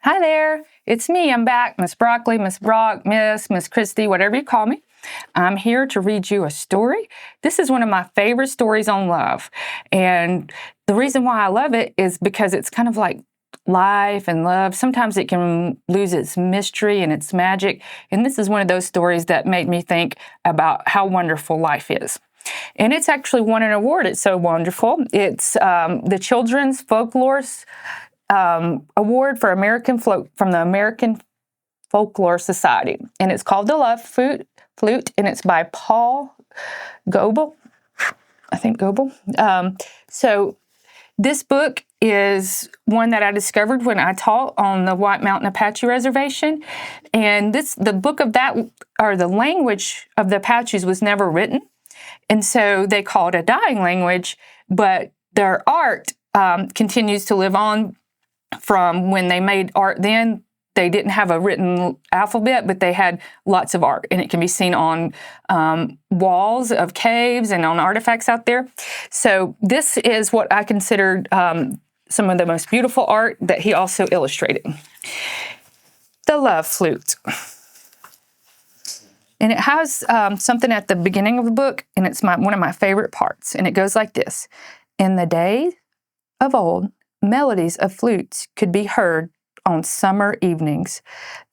Hi there, it's me. I'm back, Miss Broccoli, Miss Brock, Miss Christy, whatever you call me. I'm here to read you a story. This is one of my favorite stories on love. And the reason why I love it is because it's kind of like life and love. Sometimes it can lose its mystery and its magic. And this is one of those stories that made me think about how wonderful life is. And it's actually won an award. It's so wonderful. It's the Children's Folklore Award for from the American Folklore Society. And it's called the Love Flute, and it's by Paul Goebel. I think Goebel. So this book is one that I discovered when I taught on the White Mountain Apache Reservation. And the language of the Apaches was never written. And so they call it a dying language, but their art continues to live on from when they made art then. They didn't have a written alphabet, but they had lots of art, and it can be seen on walls of caves and on artifacts out there. So this is what I considered some of the most beautiful art that he also illustrated. The Love Flute. And it has something at the beginning of the book, and it's one of my favorite parts, and it goes like this. In the days of old, melodies of flutes could be heard on summer evenings.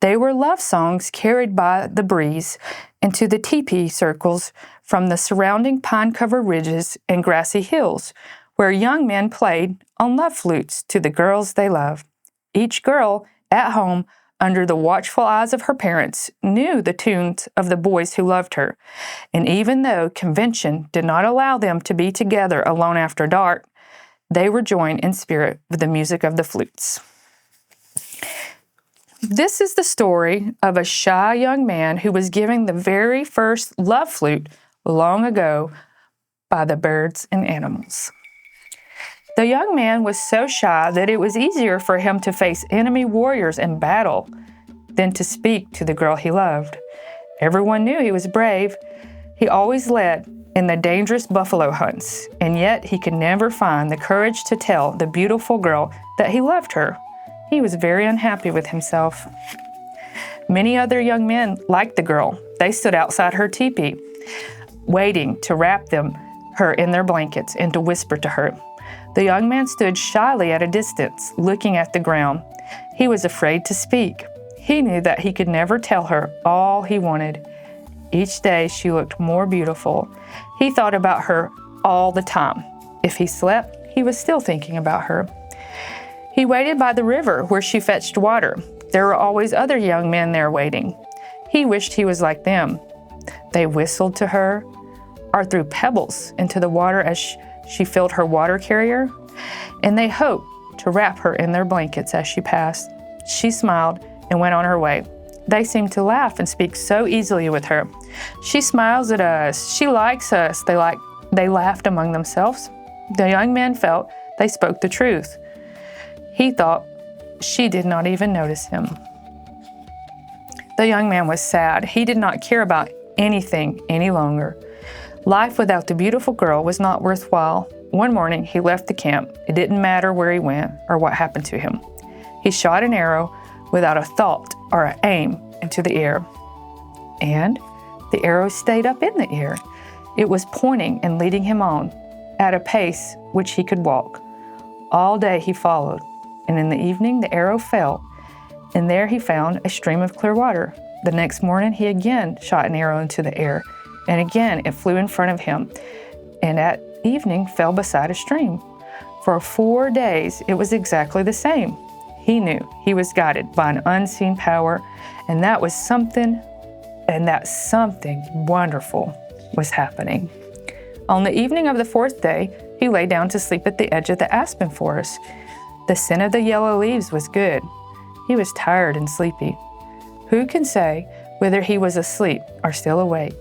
They were love songs carried by the breeze into the teepee circles from the surrounding pine-covered ridges and grassy hills, where young men played on love flutes to the girls they loved. Each girl at home, under the watchful eyes of her parents, knew the tunes of the boys who loved her. And even though convention did not allow them to be together alone after dark, they were joined in spirit with the music of the flutes. This is the story of a shy young man who was given the very first love flute long ago by the birds and animals. The young man was so shy that it was easier for him to face enemy warriors in battle than to speak to the girl he loved. Everyone knew he was brave. He always led in the dangerous buffalo hunts, and yet he could never find the courage to tell the beautiful girl that he loved her. He was very unhappy with himself. Many other young men liked the girl. They stood outside her teepee, waiting to wrap her in their blankets and to whisper to her. The young man stood shyly at a distance, looking at the ground. He was afraid to speak. He knew that he could never tell her all he wanted. Each day she looked more beautiful. He thought about her all the time. If he slept, he was still thinking about her. He waited by the river where she fetched water. There were always other young men there waiting. He wished he was like them. They whistled to her or threw pebbles into the water as she filled her water carrier, and they hoped to wrap her in their blankets as she passed. She smiled and went on her way. They seemed to laugh and speak so easily with her. She smiles at us. She likes us. They laughed among themselves. The young man felt they spoke the truth. He thought she did not even notice him. The young man was sad. He did not care about anything any longer. Life without the beautiful girl was not worthwhile. One morning, he left the camp. It didn't matter where he went or what happened to him. He shot an arrow without a thought or an aim into the air. And the arrow stayed up in the air. It was pointing and leading him on at a pace which he could walk. All day he followed, and in the evening the arrow fell, and there he found a stream of clear water. The next morning he again shot an arrow into the air, and again it flew in front of him, and at evening fell beside a stream. For 4 days it was exactly the same. He knew he was guided by an unseen power, and that something wonderful was happening. On the evening of the 4th day, he lay down to sleep at the edge of the aspen forest. The scent of the yellow leaves was good. He was tired and sleepy. Who can say whether he was asleep or still awake?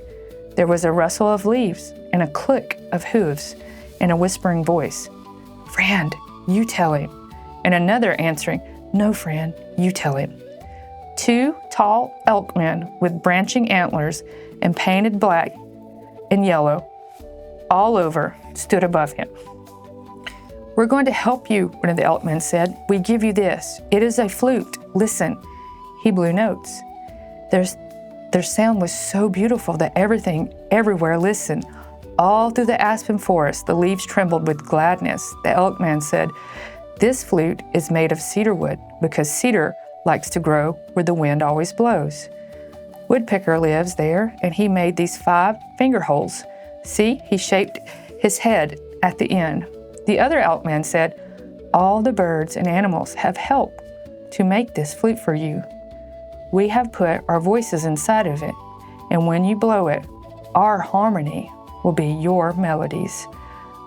There was a rustle of leaves and a click of hooves and a whispering voice. "Friend, you tell him." And another answering, "No, friend, you tell him." 2 tall elk men with branching antlers and painted black and yellow all over stood above him. "We're going to help you," one of the elk men said. "We give you this. It is a flute." Listen, he blew notes. Their sound was so beautiful that everything everywhere listened. All through the aspen forest, the leaves trembled with gladness. The elk man said, "This flute is made of cedar wood because cedar likes to grow where the wind always blows. Woodpecker lives there, and he made these 5 finger holes. See, he shaped his head at the end." The other elk man said, "All the birds and animals have helped to make this flute for you. We have put our voices inside of it, and when you blow it, our harmony will be your melodies.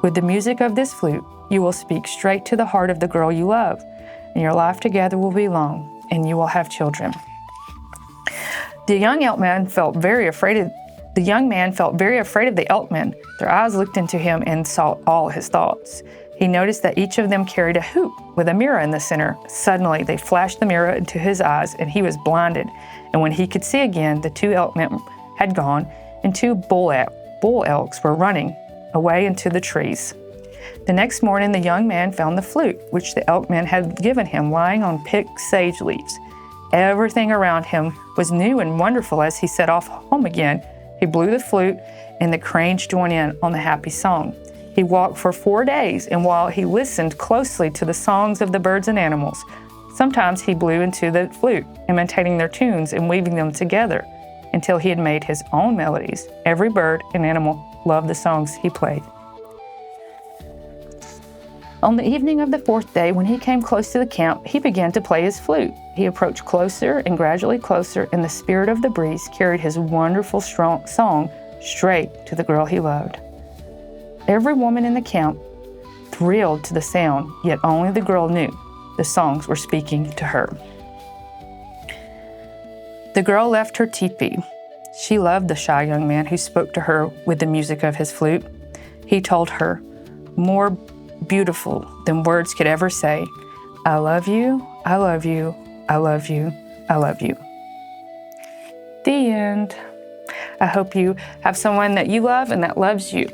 With the music of this flute, you will speak straight to the heart of the girl you love, and your life together will be long, and you will have children." The young man felt very afraid of the elkmen. Their eyes looked into him and saw all his thoughts. He noticed that each of them carried a hoop with a mirror in the center. Suddenly, they flashed the mirror into his eyes, and he was blinded. And when he could see again, the 2 elkmen had gone, and 2 bull elks were running away into the trees. The next morning, the young man found the flute, which the elkman had given him, lying on picked sage leaves. Everything around him was new and wonderful as he set off home again. He blew the flute, and the cranes joined in on the happy song. He walked for 4 days, and while he listened closely to the songs of the birds and animals, sometimes he blew into the flute, imitating their tunes and weaving them together until he had made his own melodies. Every bird and animal loved the songs he played. On the evening of the 4th day, when he came close to the camp, he began to play his flute. He approached closer and gradually closer, and the spirit of the breeze carried his wonderful strong song straight to the girl he loved. Every woman in the camp thrilled to the sound, yet only the girl knew the songs were speaking to her. The girl left her teepee. She loved the shy young man who spoke to her with the music of his flute. He told her, more beautiful than words could ever say, "I love you, I love you, I love you, I love you." The end. I hope you have someone that you love and that loves you.